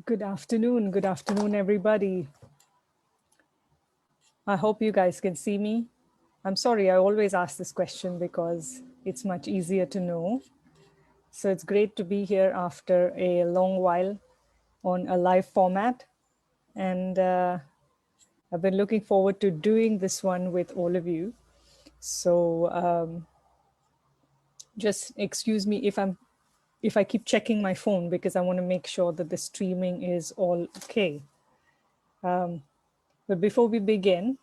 Good afternoon, everybody. I hope you guys can see me. I'm sorry, I always ask this question because it's much easier to know. So it's great to be here after a long while on a live format. And I've been looking forward to doing this one with all of you. So just excuse me if I keep checking my phone because I want to make sure that the streaming is all okay. But before we begin,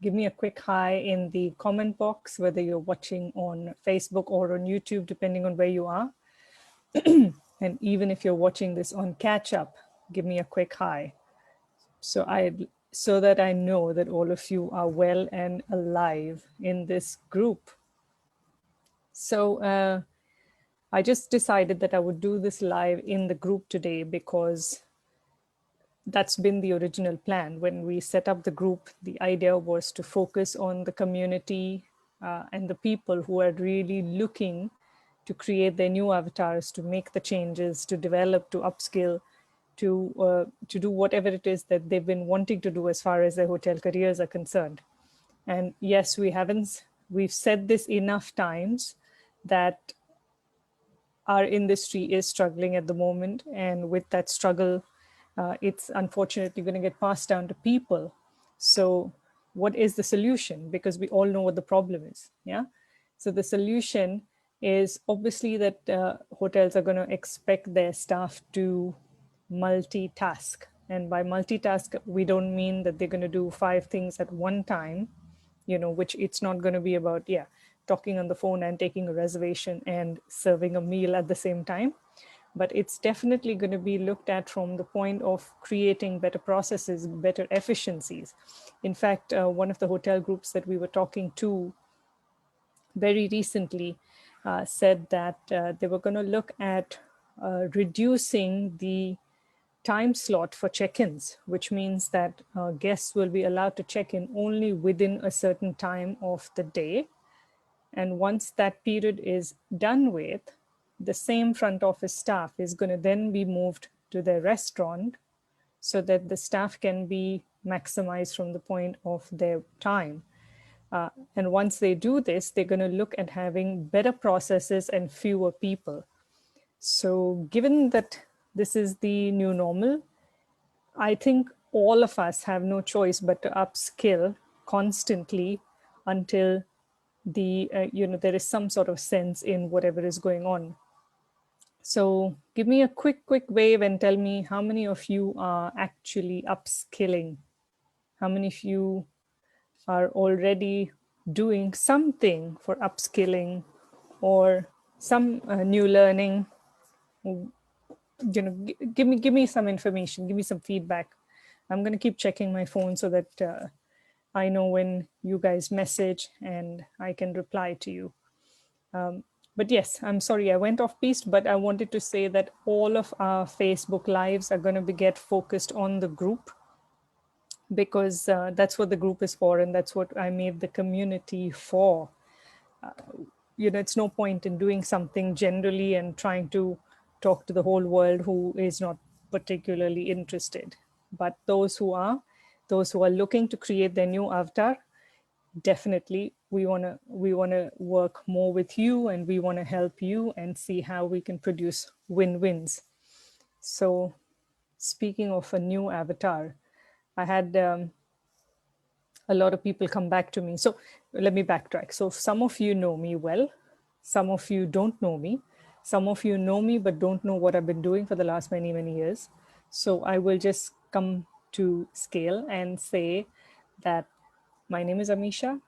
give me a quick hi in the comment box, whether you're watching on Facebook or on YouTube, depending on where you are. And even if you're watching this on catch up, give me a quick hi. So that I know that all of you are well and alive in this group. So I just decided that I would do this live in the group today because that's been the original plan. When we set up the group, the idea was to focus on the community and the people who are really looking to create their new avatars, to make the changes, to develop, to upskill, to do whatever it is that they've been wanting to do as far as their hotel careers are concerned. And yes, we've said this enough times that our industry is struggling at the moment. And with that struggle, it's unfortunately going to get passed down to people. So what is the solution? Because we all know what the problem is. Yeah. So the solution is obviously that hotels are going to expect their staff to multitask. And by multitask, we don't mean that they're going to do 5 things at one time, which it's not going to be about, talking on the phone and taking a reservation and serving a meal at the same time. But it's definitely going to be looked at from the point of creating better processes, better efficiencies. In fact, one of the hotel groups that we were talking to very recently said that they were going to look at reducing the time slot for check-ins, which means that guests will be allowed to check in only within a certain time of the day. And once that period is done with, the same front office staff is going to then be moved to their restaurant so that the staff can be maximized from the point of their time. And once they do this, they're going to look at having better processes and fewer people. So given that this is the new normal, I think all of us have no choice but to upskill constantly until there is some sort of sense in whatever is going on. So give me a quick wave and tell me how many of you are actually upskilling. How many of you are already doing something for upskilling or some new learning? Give me some information, give me some feedback. I'm going to keep checking my phone so that I know when you guys message and I can reply to you. But yes, I'm sorry, I went off piste, but I wanted to say that all of our Facebook lives are going to get focused on the group because that's what the group is for. And that's what I made the community for. It's no point in doing something generally and trying to talk to the whole world who is not particularly interested. But those who are looking to create their new avatar, definitely we want to work more with you, and we want to help you and see how we can produce win-wins. So speaking of a new avatar, I had a lot of people come back to me. So let me backtrack. So some of you know me well, some of you don't know me, some of you know me but don't know what I've been doing for the last many years. So I will just come to scale and say that my name is Amisha,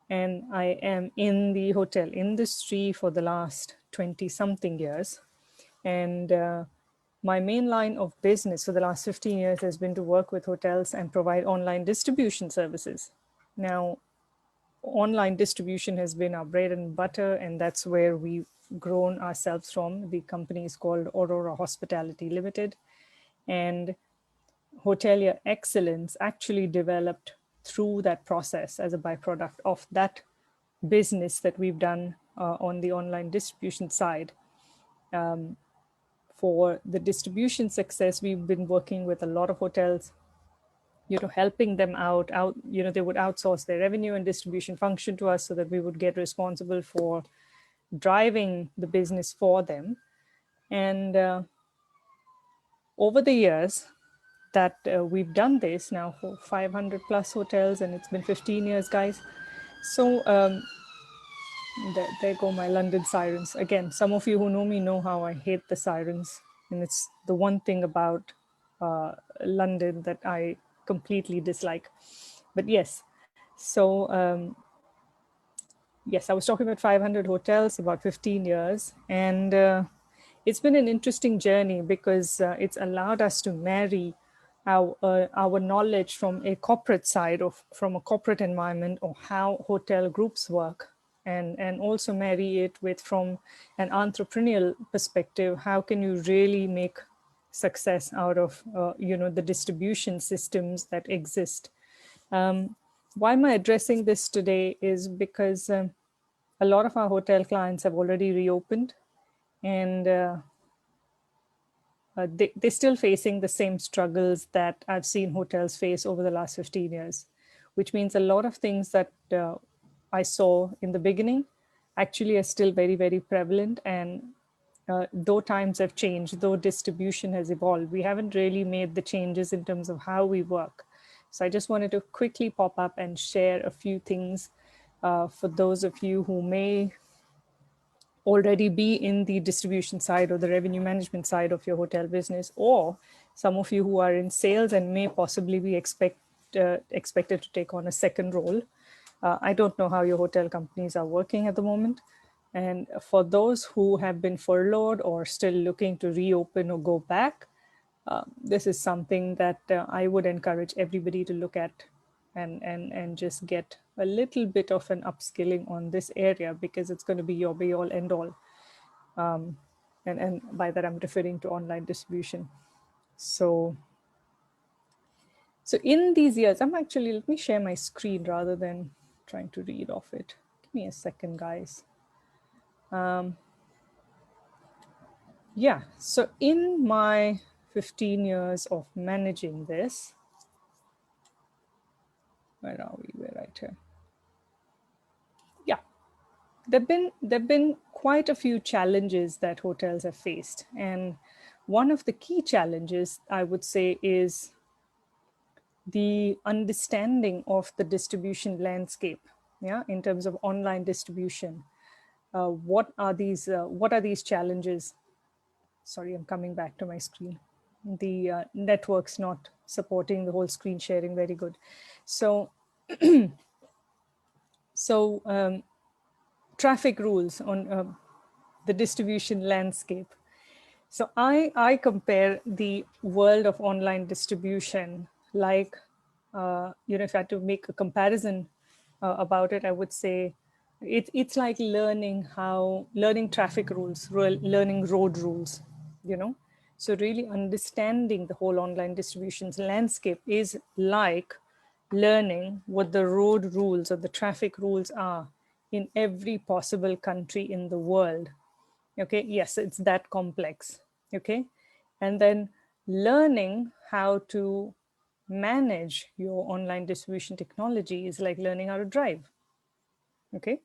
and I am in the hotel industry for the last 20 something years. And my main line of business for the last 15 years has been to work with hotels and provide online distribution services. Now, online distribution has been our bread and butter, and that's where we've grown ourselves from. The company is called Aurora Hospitality Limited. And hotelier excellence actually developed through that process as a byproduct of that business that we've done on the online distribution side For the distribution success, we've been working with a lot of hotels, helping them out, they would outsource their revenue and distribution function to us so that we would get responsible for driving the business for them. And over the years that we've done this now for 500 plus hotels, and it's been 15 years, guys. So there go my London sirens. Again, some of you who know me know how I hate the sirens. And it's the one thing about London that I completely dislike. But yes, so yes, I was talking about 500 hotels, about 15 years. And it's been an interesting journey because it's allowed us to marry our knowledge from a corporate side, of from a corporate environment, or how hotel groups work, and also marry it with from an entrepreneurial perspective. How can you really make success out of the distribution systems that exist? Why am I addressing this today is because a lot of our hotel clients have already reopened, and they're still facing the same struggles that I've seen hotels face over the last 15 years, which means a lot of things that I saw in the beginning actually are still very, very prevalent. And though times have changed, though distribution has evolved, we haven't really made the changes in terms of how we work. So I just wanted to quickly pop up and share a few things for those of you who may already be in the distribution side or the revenue management side of your hotel business, or some of you who are in sales and may possibly be expected to take on a second role. I don't know how your hotel companies are working at the moment. And for those who have been furloughed or still looking to reopen or go back, this is something that I would encourage everybody to look at and just get a little bit of an upskilling on this area, because it's going to be your be all end all. And by that, I'm referring to online distribution. So in these years, let me share my screen rather than trying to read off it. Give me a second, guys. Yeah, so in my 15 years of managing this, where are we? We're right here. Yeah, there've been quite a few challenges that hotels have faced, and one of the key challenges I would say is the understanding of the distribution landscape. Yeah, in terms of online distribution, what are these challenges? Sorry, I'm coming back to my screen. The network's not supporting the whole screen sharing very good. So traffic rules on the distribution landscape. So I compare the world of online distribution like, if I had to make a comparison about it, I would say it's like learning traffic rules, learning road rules, you know. So really understanding the whole online distributions landscape is like learning what the road rules or the traffic rules are in every possible country in the world. Okay, yes, it's that complex. Okay, and then learning how to manage your online distribution technology is like learning how to drive. Okay,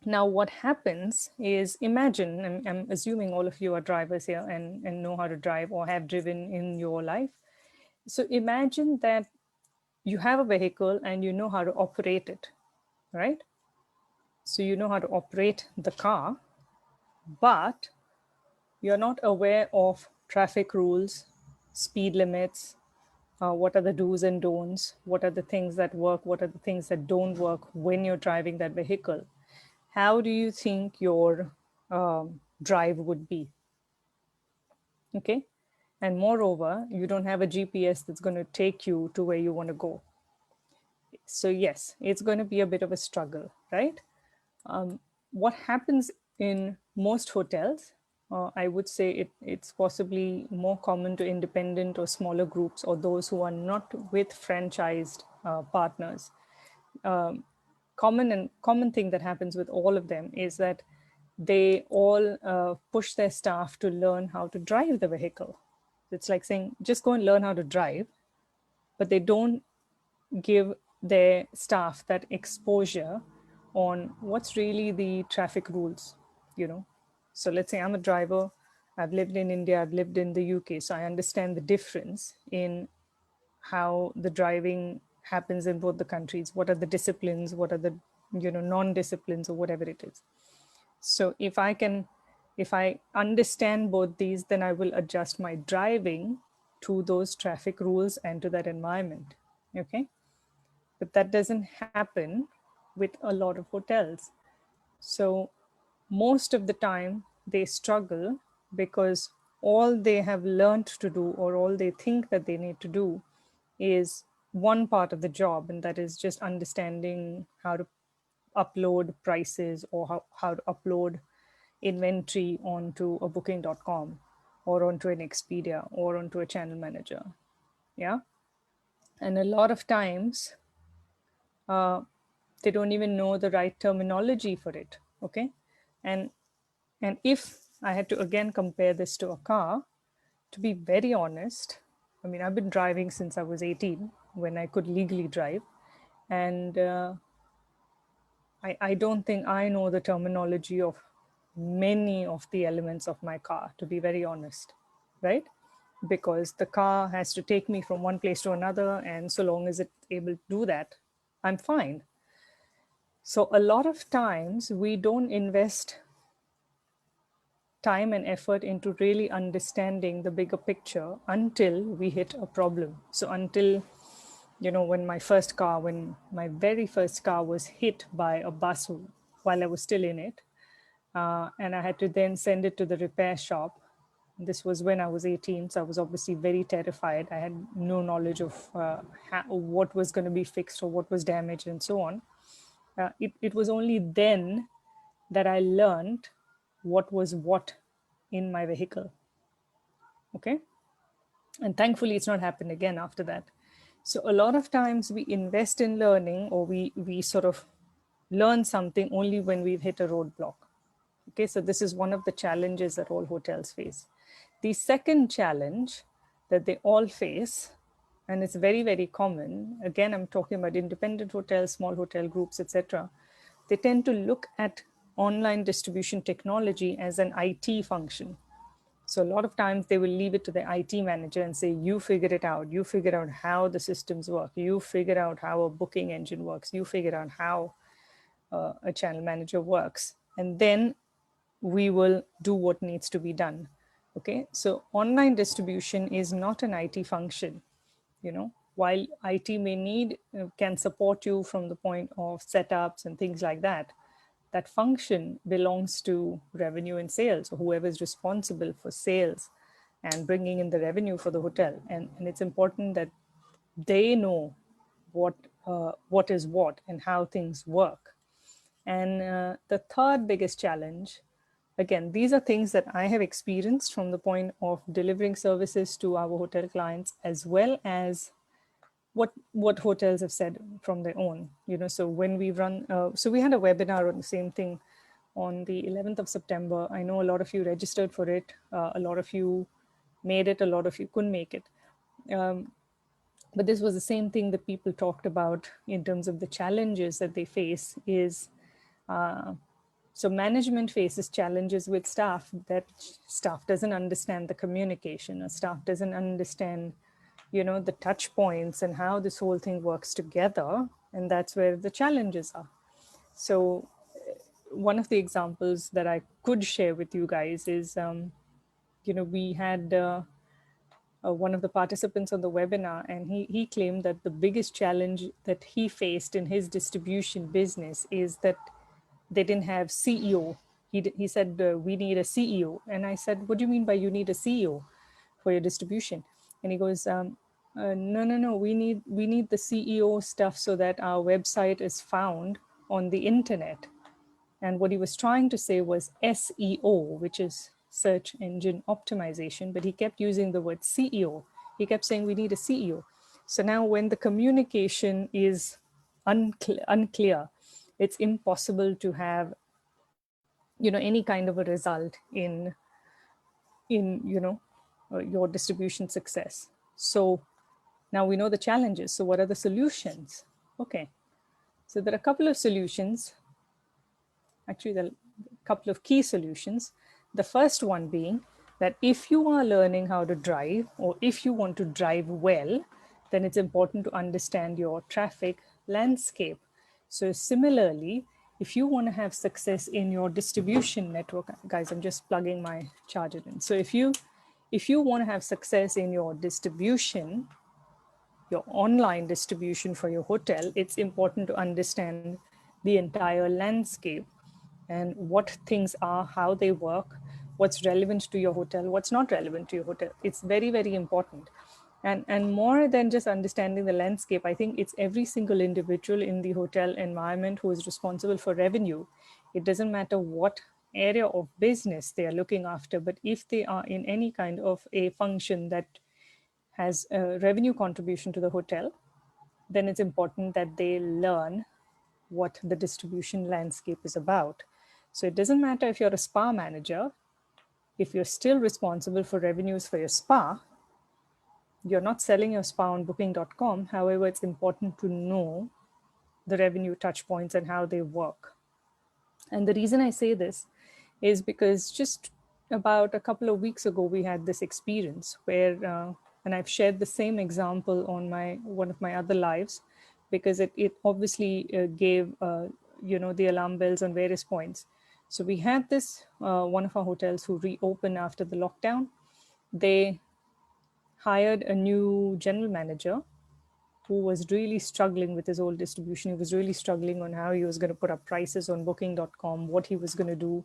now what happens is, imagine, I'm assuming all of you are drivers here and know how to drive or have driven in your life. So imagine that you have a vehicle and you know how to operate it, right? So you know how to operate the car, but you're not aware of traffic rules, speed limits, what are the do's and don'ts, what are the things that work, what are the things that don't work when you're driving that vehicle. How do you think your drive would be? Okay. And moreover, you don't have a GPS that's going to take you to where you want to go. So yes, it's going to be a bit of a struggle, right? What happens in most hotels, I would say it's possibly more common to independent or smaller groups or those who are not with franchised partners. Common thing that happens with all of them is that they all push their staff to learn how to drive the vehicle. It's like saying, just go and learn how to drive, but they don't give their staff that exposure on what's really the traffic rules, you know. So let's say I'm a driver, I've lived in India, I've lived in the UK, so I understand the difference in how the driving happens in both the countries. What are the disciplines, what are the, non-disciplines, or whatever it is. So if I understand both these, then I will adjust my driving to those traffic rules and to that environment. Okay. But that doesn't happen with a lot of hotels. So most of the time they struggle because all they have learned to do, or all they think that they need to do, is one part of the job, and that is just understanding how to upload prices, or how to upload inventory onto a booking.com or onto an Expedia or onto a channel manager. Yeah. And a lot of times they don't even know the right terminology for it. Okay. and and if I had to again compare this to a car, to be very honest, I mean, I've been driving since I was 18, when I could legally drive. And I don't think I know the terminology of many of the elements of my car, to be very honest, right? Because the car has to take me from one place to another, and so long as it's able to do that, I'm fine. So a lot of times we don't invest time and effort into really understanding the bigger picture until we hit a problem. So until, when my very first car was hit by a bus while I was still in it, and I had to then send it to the repair shop. This was when I was 18, so I was obviously very terrified. I had no knowledge of what was going to be fixed or what was damaged and so on. It was only then that I learned what was what in my vehicle. Okay. And thankfully, it's not happened again after that. So a lot of times we invest in learning, or we sort of learn something only when we've hit a roadblock. Okay, so this is one of the challenges that all hotels face. The second challenge that they all face, and it's very, very common, again, I'm talking about independent hotels, small hotel groups, etc. They tend to look at online distribution technology as an IT function. So a lot of times they will leave it to the IT manager and say, you figure it out. You figure out how the systems work. You figure out how a booking engine works. You figure out how a channel manager works. And then we will do what needs to be done. Okay. So online distribution is not an IT function. While IT may can support you from the point of setups and things like that, that function belongs to revenue and sales, or whoever is responsible for sales and bringing in the revenue for the hotel. And it's important that they know what is what and how things work. And the third biggest challenge, again, these are things that I have experienced from the point of delivering services to our hotel clients, as well as what hotels have said from their own. So when we run, so we had a webinar on the same thing on the 11th of September. I know a lot of you registered for it. A lot of you made it. A lot of you couldn't make it. But this was the same thing that people talked about in terms of the challenges that they face is, so management faces challenges with staff, that staff doesn't understand the communication, or staff doesn't understand, the touch points and how this whole thing works together. And that's where the challenges are. So one of the examples that I could share with you guys is, we had one of the participants on the webinar, and he claimed that the biggest challenge that he faced in his distribution business is that they didn't have CEO. He said, we need a CEO. And I said, what do you mean by you need a CEO for your distribution? And he goes, no, we need the CEO stuff so that our website is found on the internet. And what he was trying to say was SEO, which is search engine optimization, but he kept using the word CEO. He kept saying we need a CEO. So now when the communication is unclear, it's impossible to have any kind of a result in your distribution success. So now we know the challenges. So what are the solutions? Okay, so there are a couple of solutions. Actually, there are a couple of key solutions. The first one being that if you are learning how to drive, or if you want to drive well, then it's important to understand your traffic landscape. So similarly, if you want to have success in your distribution network, guys, I'm just plugging my charger in. So if you want to have success in your online distribution for your hotel, it's important to understand the entire landscape and what things are, how they work, what's relevant to your hotel, what's not relevant to your hotel. It's very, very important. And more than just understanding the landscape, I think it's every single individual in the hotel environment who is responsible for revenue. It doesn't matter what area of business they are looking after, but if they are in any kind of a function that has a revenue contribution to the hotel, then it's important that they learn what the distribution landscape is about. So it doesn't matter if you're a spa manager, if you're still responsible for revenues for your spa, you're not selling your spa on booking.com. However, it's important to know the revenue touch points and how they work. And the reason I say this is because just about a couple of weeks ago, we had this experience where, and I've shared the same example on one of my other lives, because it obviously gave the alarm bells on various points. So we had this one of our hotels who reopened after the lockdown. They hired a new general manager who was really struggling with his old distribution. He was really struggling on how he was going to put up prices on booking.com, what he was going to do,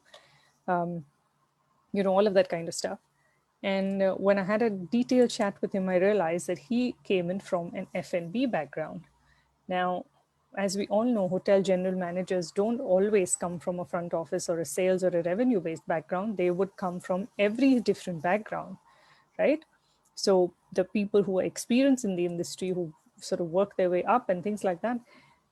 all of that kind of stuff. And when I had a detailed chat with him, I realized that he came in from an F&B background. Now, as we all know, hotel general managers don't always come from a front office or a sales or a revenue-based background. They would come from every different background, right? So the people who are experienced in the industry, who sort of work their way up and things like that.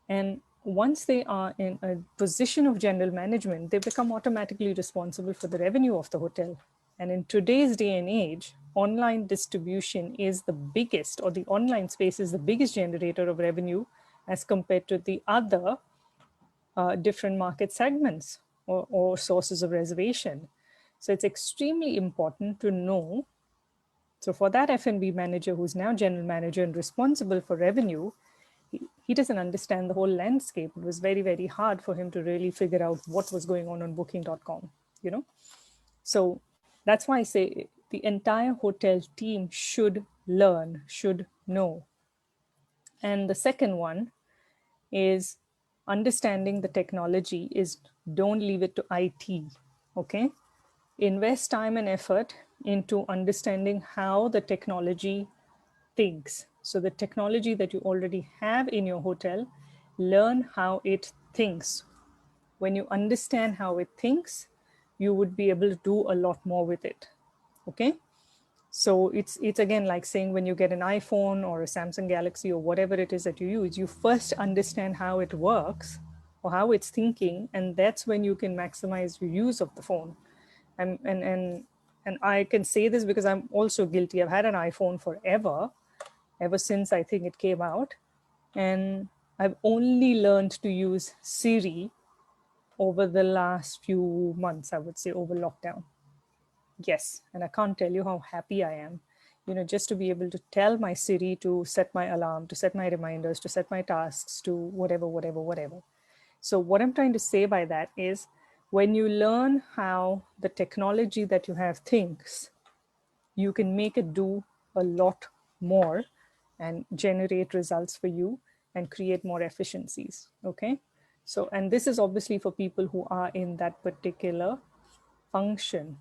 And once they are in a position of general management, they become automatically responsible for the revenue of the hotel. And in today's day and age, online distribution is the biggest, or the online space is the biggest generator of revenue as compared to the other different market segments or sources of reservation. So it's extremely important to know. So for that F&B manager who's now general manager and responsible for revenue, he doesn't understand the whole landscape. It was very, very hard for him to really figure out what was going on booking.com, So that's why I say the entire hotel team should learn, should know. And the second one is understanding the technology is don't leave it to IT, okay? Invest time and effort into understanding how the technology thinks. So the technology that you already have in your hotel, learn how it thinks. When you understand how it thinks, you would be able to do a lot more with it, okay? So it's again like saying when you get an iPhone or a Samsung Galaxy or whatever it is that you use, you first understand how it works or how it's thinking, and that's when you can maximize your use of the phone. And I can say this because I'm also guilty. I've had an iPhone forever, ever since I think it came out, and I've only learned to use Siri over the last few months, I would say, over lockdown. Yes, and I can't tell you how happy I am, just to be able to tell my Siri to set my alarm, to set my reminders, to set my tasks, to whatever, whatever, whatever. So what I'm trying to say by that is when you learn how the technology that you have thinks, you can make it do a lot more and generate results for you and create more efficiencies, okay? So, and this is obviously for people who are in that particular function.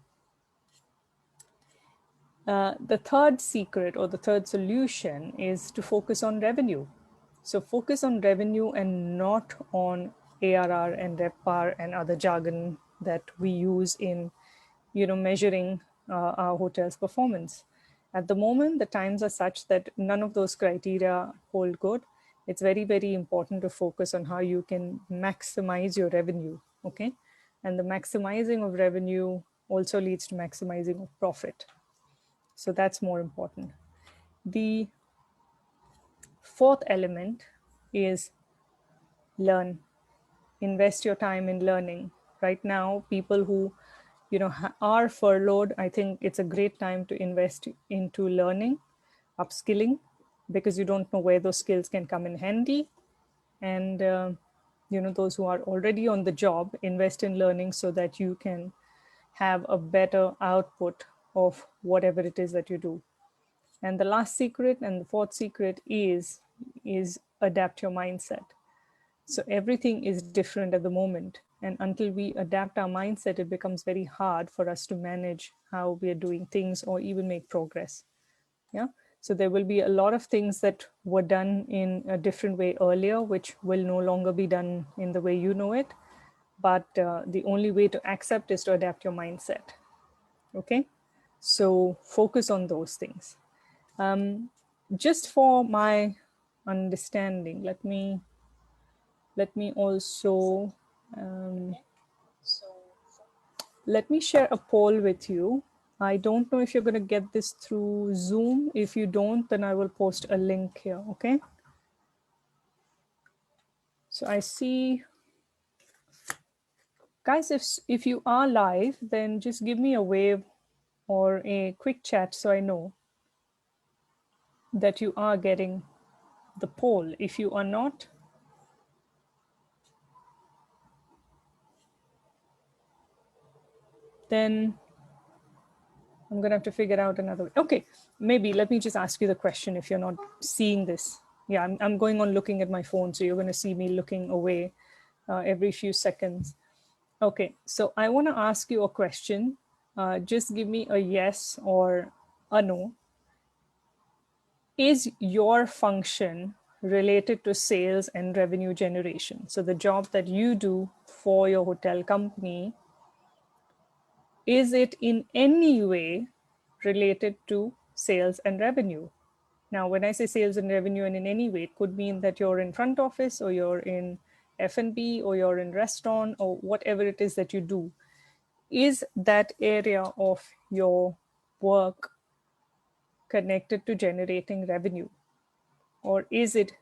The third secret or the third solution is to focus on revenue. So focus on revenue and not on ARR and RevPAR and other jargon that we use in, measuring our hotel's performance. At the moment, the times are such that none of those criteria hold good. It's very, very important to focus on how you can maximize your revenue, okay? And the maximizing of revenue also leads to maximizing of profit. So that's more important. The fourth element is learn. Invest your time in learning. Right now, people who are furloughed, I think it's a great time to invest into learning, upskilling, because you don't know where those skills can come in handy. And those who are already on the job, invest in learning so that you can have a better output of whatever it is that you do. And the last secret and the fourth secret is adapt your mindset. So everything is different at the moment. And until we adapt our mindset, it becomes very hard for us to manage how we are doing things or even make progress. Yeah. So there will be a lot of things that were done in a different way earlier, which will no longer be done in the way you know it. But the only way to accept is to adapt your mindset. Okay. So focus on those things. Just for my understanding, let me also let me share a poll with you. I don't know if you're going to get this through Zoom. If you don't, then I will post a link here. Okay. So I see, guys, if you are live, then just give me a wave or a quick chat so I know that you are getting the poll. If you are not, then I'm going to have to figure out another way. Okay, maybe let me just ask you the question if you're not seeing this. Yeah, I'm going on looking at my phone, so you're going to see me looking away every few seconds. Okay, so I want to ask you a question. Just give me a yes or a no. Is your function related to sales and revenue generation? So the job that you do for your hotel company, is it in any way related to sales and revenue? Now, when I say sales and revenue and in any way, it could mean that you're in front office or you're in F&B or you're in restaurant or whatever it is that you do. Is that area of your work connected to generating revenue? Or is it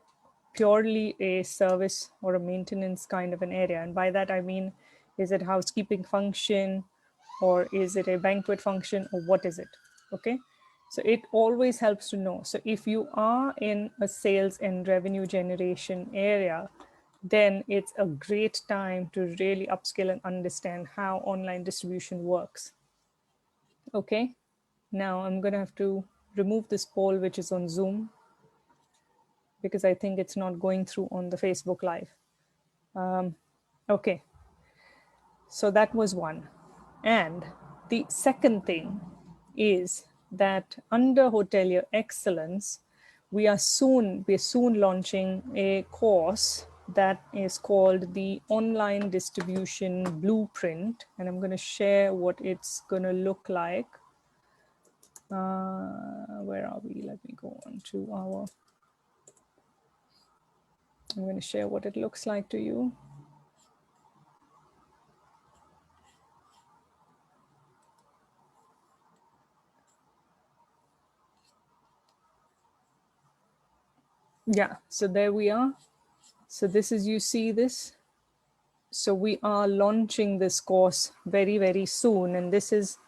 purely a service or a maintenance kind of an area? And by that, I mean, is it housekeeping function or is it a banquet function or what is it? Okay. So it always helps to know. So if you are in a sales and revenue generation area, then it's a great time to really upskill and understand how online distribution works. Okay. Now I'm going to have to remove this poll, which is on Zoom, because I think it's not going through on the Facebook Live. Okay, so that was one. And the second thing is that under Hotelier Excellence, we're soon launching a course that is called the Online Distribution Blueprint. And I'm going to share what it's going to look like. Where are we? Let me go on to our... I'm going to share what it looks like to you. Yeah, so there we are. So this is, you see this. So we are launching this course very, very soon. And this is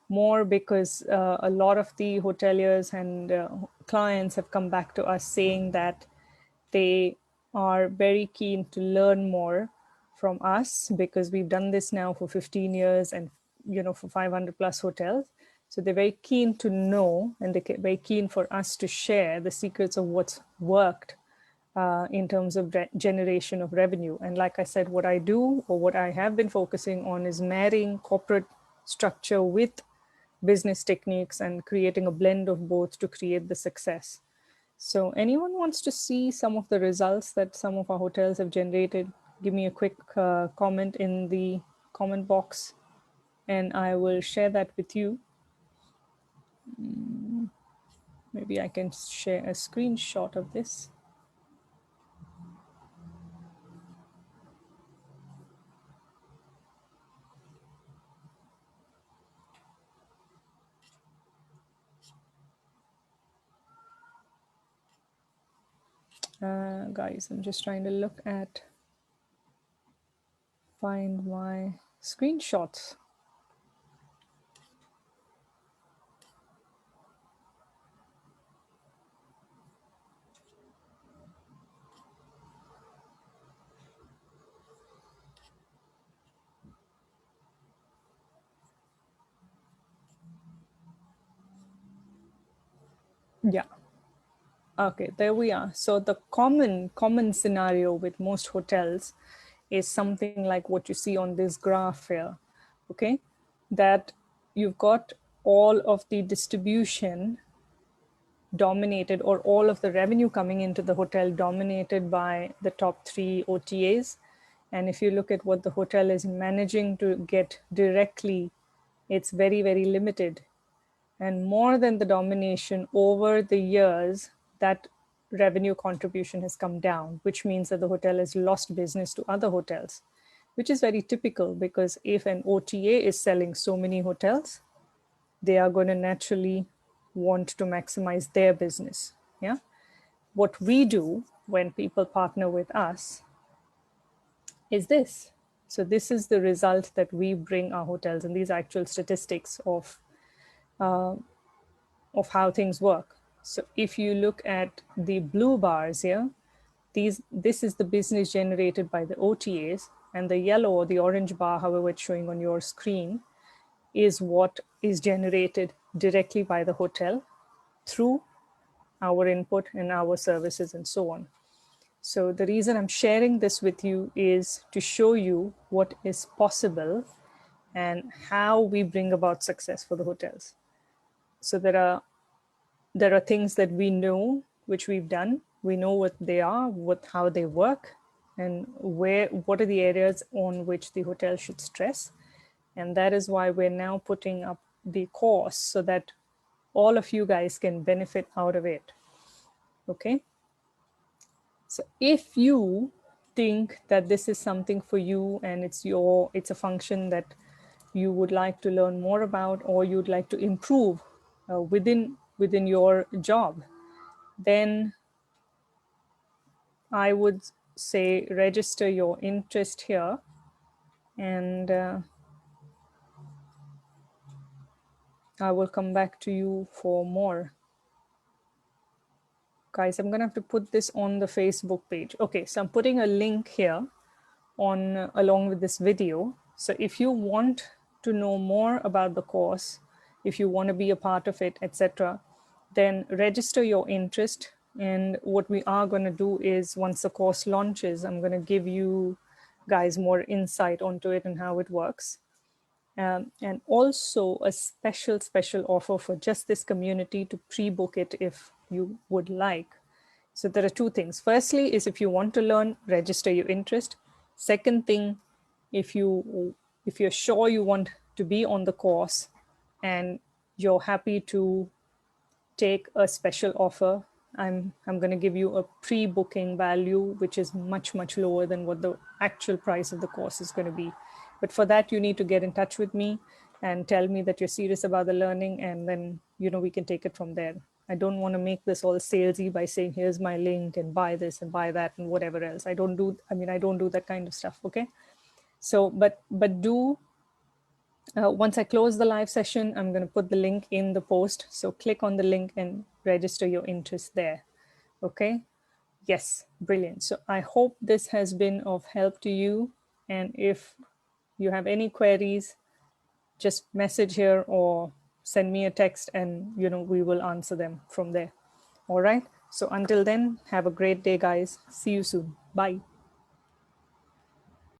more because a lot of the hoteliers and clients have come back to us saying that they are very keen to learn more from us because we've done this now for 15 years and, for 500 plus hotels. So they're very keen to know, and they're very keen for us to share the secrets of what's worked in terms of generation of revenue. And like I said, what I do or what I have been focusing on is marrying corporate structure with business techniques and creating a blend of both to create the success. So anyone wants to see some of the results that some of our hotels have generated, give me a quick comment in the comment box and I will share that with you. Maybe I can share a screenshot of this. Guys, I'm just trying to look at, find my screenshots. Yeah. Okay, there we are. So the common scenario with most hotels is something like what you see on this graph here. Okay, that you've got all of the distribution dominated, or all of the revenue coming into the hotel dominated by the top three OTAs. And if you look at what the hotel is managing to get directly, it's very, very limited. And more than the domination over the years, that revenue contribution has come down, which means that the hotel has lost business to other hotels, which is very typical, because if an OTA is selling so many hotels, they are going to naturally want to maximize their business. Yeah. What we do when people partner with us is this. So this is the result that we bring our hotels, and these are actual statistics of how things work. So if you look at the blue bars here, this is the business generated by the OTAs, and the yellow or the orange bar, however it's showing on your screen, is what is generated directly by the hotel through our input and our services and so on. So the reason I'm sharing this with you is to show you what is possible and how we bring about success for the hotels. So there are things that we know, which we've done. We know what they are, how they work, and what are the areas on which the hotel should stress. And that is why we're now putting up the course, so that all of you guys can benefit out of it. Okay. So if you think that this is something for you, and it's a function that you would like to learn more about, or you'd like to improve within your job, then I would say register your interest here, and I will come back to you for more. Guys, I'm gonna have to put this on the Facebook page. Okay, so I'm putting a link here on along with this video. So if you want to know more about the course, if you want to be a part of it, etc., then register your interest. And what we are going to do is, once the course launches, I'm going to give you guys more insight onto it and how it works. And also a special offer for just this community to pre-book it if you would like. So there are two things. Firstly is, if you want to learn, register your interest. Second thing, if you're sure you want to be on the course and you're happy to take a special offer, I'm going to give you a pre-booking value, which is much lower than what the actual price of the course is going to be. But for that, you need to get in touch with me and tell me that you're serious about the learning, and then we can take it from there. I don't want to make this all salesy by saying here's my link and buy this and buy that and whatever else. I don't do that kind of stuff. Okay. So but do once I close the live session, I'm going to put the link in the post. So click on the link and register your interest there. Okay. Yes, brilliant. So I hope this has been of help to you. And if you have any queries, just message here or send me a text, and we will answer them from there. All right. So until then, have a great day, guys. See you soon. Bye.